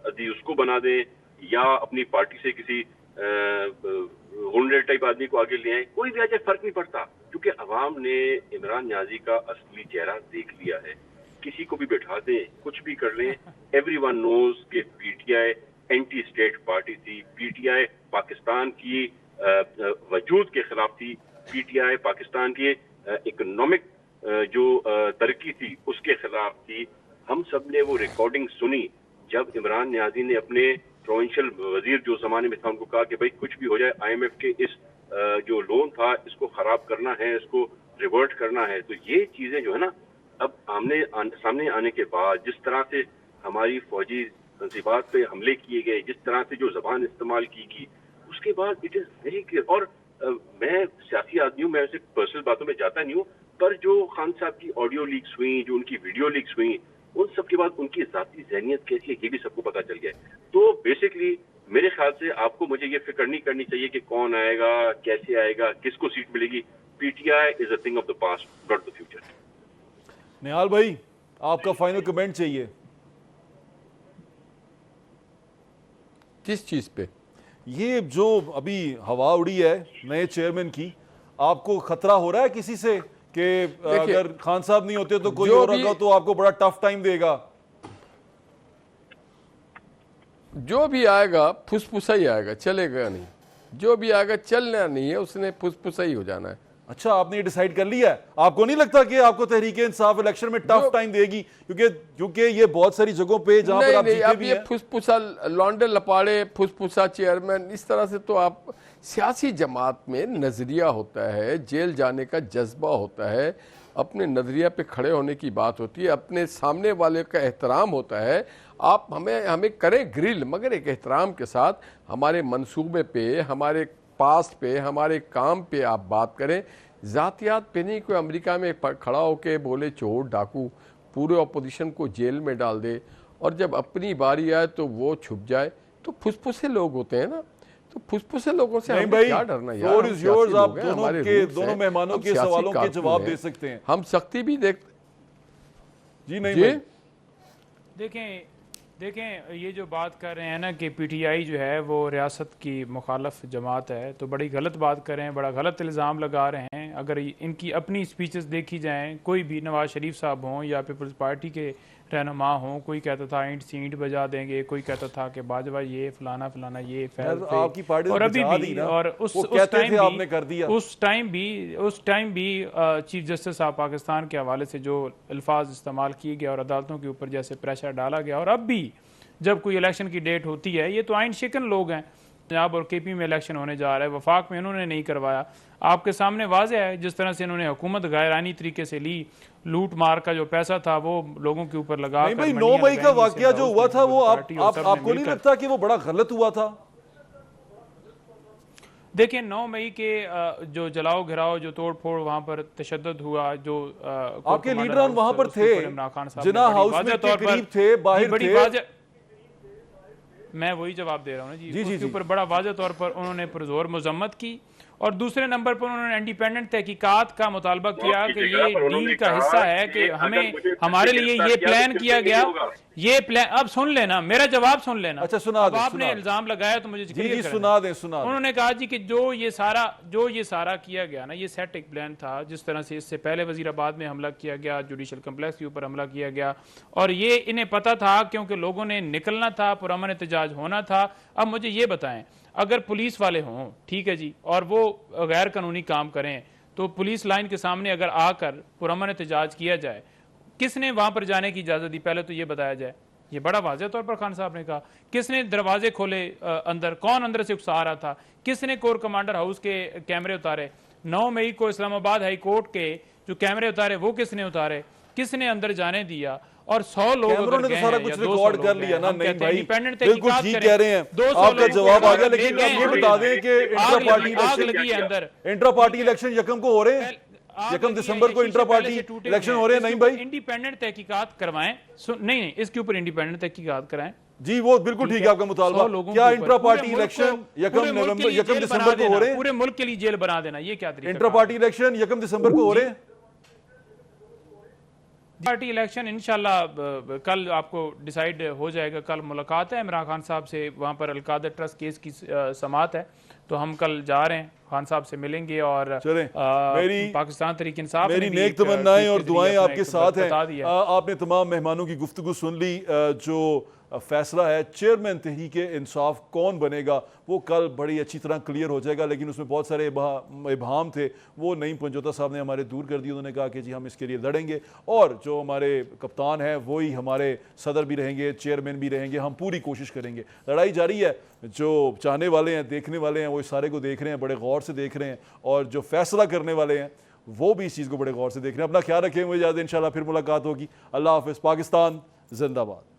अदी, उसको बना दें, या अपनी पार्टी से किसी गुंडे टाइप आदमी को आगे ले आए, कोई भी आ जाए फर्क नहीं पड़ता, क्योंकि अवाम ने इमरान नियाजी का असली चेहरा देख लिया है। किसी को भी बैठा दें, कुछ भी कर लें, एवरीवन नोज कि पीटीआई एंटी स्टेट पार्टी थी, पीटीआई पाकिस्तान की वजूद के खिलाफ थी, पीटीआई पाकिस्तान की इकोनॉमिक जो तरक्की थी उसके खिलाफ थी। हम सब ने वो रिकॉर्डिंग सुनी, जब इमरान न्याजी ने अपने प्रोविंशियल वजीर जो जमाने में था उनको कहा कि भाई कुछ भी हो जाए IMF के इस जो लोन था इसको खराब करना है, इसको रिवर्ट करना है, तो ये चीजें जो है ना अब सामने आने के बाद जिस तरह से हमारी फौजी तंजीबात पे हमले किए गए, जिस तरह से जो जबान इस्तेमाल की गई, उसके बाद इट इज वेरी क्लियर। और मैं सियासी आदमी हूँ, मैं ऐसे पर्सनल बातों में जाता नहीं हूँ, पर जो खान साहब की ऑडियो लीक्स हुई, जो उनकी वीडियो लीक्स हुई, उन सब के बाद उनकी जाती ज़हनियत कैसी है ये भी सबको पता चल गया। तो बेसिकली मेरे ख्याल से आपको मुझे ये फिक्र नहीं करनी चाहिए कि कौन आएगा, कैसे आएगा, किसको सीट मिलेगी। PTI is a thing of the past, not the future. Nihal भाई, आपका फाइनल कमेंट चाहिए किस चीज पे? ये जो अभी हवा उड़ी है नए चेयरमैन की, आपको खतरा हो रहा है किसी से कि अगर खान साहब नहीं होते तो कोई और होगा तो आपको बड़ा टफ टाइम देगा? जो भी आएगा फुसफुसा ही आएगा, चलेगा नहीं। जो भी आएगा चलना नहीं है, उसने फुसफुसा ही हो जाना है। अच्छा, आपने ये डिसाइड कर लिया है? आपको नहीं लगता कि आपको तहरीक इंसाफ इलेक्शन में टफ टाइम देगी? क्योंकि ये बहुत सारी जगहों पे जहां पर आप जीते भी हैं। फुसफुसा लौंडे लपाड़े, फुसफुसा चेयरमैन, इस तरह से तो आप सियासी जमात में नजरिया होता है, जेल जाने का जज्बा होता है, अपने नजरिया पे खड़े होने की बात होती है, अपने सामने वाले का एहतराम होता है। आप हमें करें ग्रिल, मगर एक एहतराम के साथ हमारे मंसूबे पे, हमारे पास्ट पे, हमारे काम पे आप बात करें। जातियात पे नहीं। कोई अमेरिका में खड़ा होके बोले चोर डाकू, पूरे अपोजिशन को जेल में डाल दे, और जब अपनी बारी आए तो वो छुप जाए। तो फुसफुसे लोग होते हैं ना, तो फुसफुसे लोगों से हमें क्या डरना यार। फ्लोर इज योर्स, आप दोनों मेहमानों के सवालों के जवाब दे सकते हैं। हम सख्ती भी जी नहीं भाई। देखें ये जो बात कर रहे हैं ना कि PTI जो है वो रियासत की मुखालफ जमात है, तो बड़ी गलत बात कर रहे हैं, बड़ा गलत इल्ज़ाम लगा रहे हैं। अगर इनकी अपनी स्पीचेस देखी जाएं, कोई भी नवाज शरीफ साहब हों या पीपल्स पार्टी के रहनुमा हों, कोई कहता था ईंट सींट बजा देंगे, कोई कहता था कि बाजवा ये फलाना फलाना ये आपकी पार्टी और अभी भी, और उस टाइम भी चीफ जस्टिस ऑफ पाकिस्तान के हवाले से जो अल्फाज इस्तेमाल किए गए और अदालतों के ऊपर जैसे प्रेशर डाला गया, और अब भी जब कोई इलेक्शन की डेट होती है, ये तो आइन शिकन लोग हैं। पंजाब और KP में इलेक्शन होने जा रहा है, वफाक में इन्होंने नहीं करवाया। आपके सामने वाज़ेह है जिस तरह से इन्होंने हुकूमत गैरानी तरीके से ली, लूट मार का जो पैसा था वो लोगों के ऊपर लगा। नहीं भाई, 9 मई का वाकया जो हुआ था वो आपको नहीं लगता कि वो बड़ा गलत हुआ था? देखिए 9 मई के जो जलाओ घिराओ, जो तोड़ फोड़ वहां पर तशद्दुद हुआ, जो आपके लीडरान वहां पर थे, जिन्ना हाउस में के करीब थे, बाहर थे। मैं वही जवाब दे रहा हूँ ना जी। उसके ऊपर बड़ा वाज़ेह तौर पर उन्होंने पुरजोर मजम्मत की, और दूसरे नंबर पर उन्होंने इंडिपेंडेंट तहकीकात का मुतालबा किया कि ये डील का हिस्सा है कि हमारे लिए ये प्लान किया गया, ये प्लान। अब सुन लेना, मेरा जवाब सुन लेना। अच्छा सुना दे। आपने इल्जाम लगाया तो मुझे जी सुना दे। उन्होंने कहा जी कि जो ये सारा किया गया ना, ये सेट एक प्लान था। जिस तरह से इससे पहले वजीराबाद में हमला किया गया, जुडिशल कम्प्लेक्स के ऊपर हमला किया गया, और ये इन्हें पता था क्योंकि लोगों ने निकलना था, पुरअमन एहतजाज होना था। अब मुझे ये बताएं, अगर पुलिस वाले हों, ठीक है जी, और वो गैर कानूनी काम करें, तो पुलिस लाइन के सामने अगर आकर पुरअमन एहतजाज किया जाए, किसने वहां पर जाने की इजाजत दी? पहले तो ये बताया जाए। ये बड़ा वाज़ेह तौर पर खान साहब ने कहा, किसने दरवाजे खोले अंदर, कौन अंदर से उकसा रहा था, किसने कोर कमांडर हाउस के कैमरे उतारे? 9 मई को इस्लामाबाद हाई कोर्ट के जो कैमरे उतारे वो किसने उतारे? किसने अंदर जाने दिया? और 100 लोग ने तो सारा कुछ रिकॉर्ड कर लिया ना। नहीं भाई, बिल्कुल ठीक कह रहे हैं, आपका जवाब आ गया। लेकिन ये बता दें कि इंट्रा पार्टी इलेक्शन यकम को हो रहे हैं, 1 दिसंबर को इंट्रा पार्टी इलेक्शन हो रहे हैं। नहीं भाई, इंडिपेंडेंट तहकीकात करवाएं। नहीं, इसके ऊपर इंडिपेंडेंट तहकीकात कराएं जी, वो बिल्कुल ठीक है आपका मुतालबा। क्या इंट्रा पार्टी इलेक्शन 1 दिसंबर को हो रहे हैं? पूरे मुल्क के लिए जेल बना देना, ये क्या तरीका? इंट्रा पार्टी इलेक्शन 1 दिसंबर को हो रहे हैं। पार्टी इलेक्शन इंशाल्लाह कल आपको डिसाइड हो जाएगा। कल मुलाकात है इमरान खान साहब से, वहाँ पर अलकादर ट्रस्ट केस की समाअत है, तो हम कल जा रहे हैं। खान साहब से मिलेंगे और चलें, पाकिस्तान तहरीक इंसाफ मेरी ने भी नेक एक तमन्नाएं ट्वीट और के जरिए दुआएं अपना आपके एक साथ हैं। बता दिया। आपने तमाम मेहमानों की गुफ्तगू सुन ली। जो फैसला है चेयरमैन तहरीक इंसाफ कौन बनेगा वो कल बड़ी अच्छी तरह क्लियर हो जाएगा, लेकिन उसमें बहुत सारे इबहाम थे, वो नईम पंजोता साहब ने हमारे दूर कर दिए। उन्होंने कहा कि जी हम इसके लिए लड़ेंगे और जो हमारे कप्तान हैं वही हमारे सदर भी रहेंगे, चेयरमैन भी रहेंगे, हम पूरी कोशिश करेंगे। लड़ाई जारी है, जो चाहने वाले हैं, देखने वाले हैं, वो इस सारे को देख रहे हैं, बड़े गौर से देख रहे हैं, और जो फैसला करने वाले हैं वो भी इस चीज़ को बड़े गौर से देख रहे हैं। अपना ख्याल रखें, मुझे इजाज़त, इंशाल्लाह फिर मुलाकात होगी। अल्लाह हाफ़िज़। पाकिस्तान जिंदाबाद।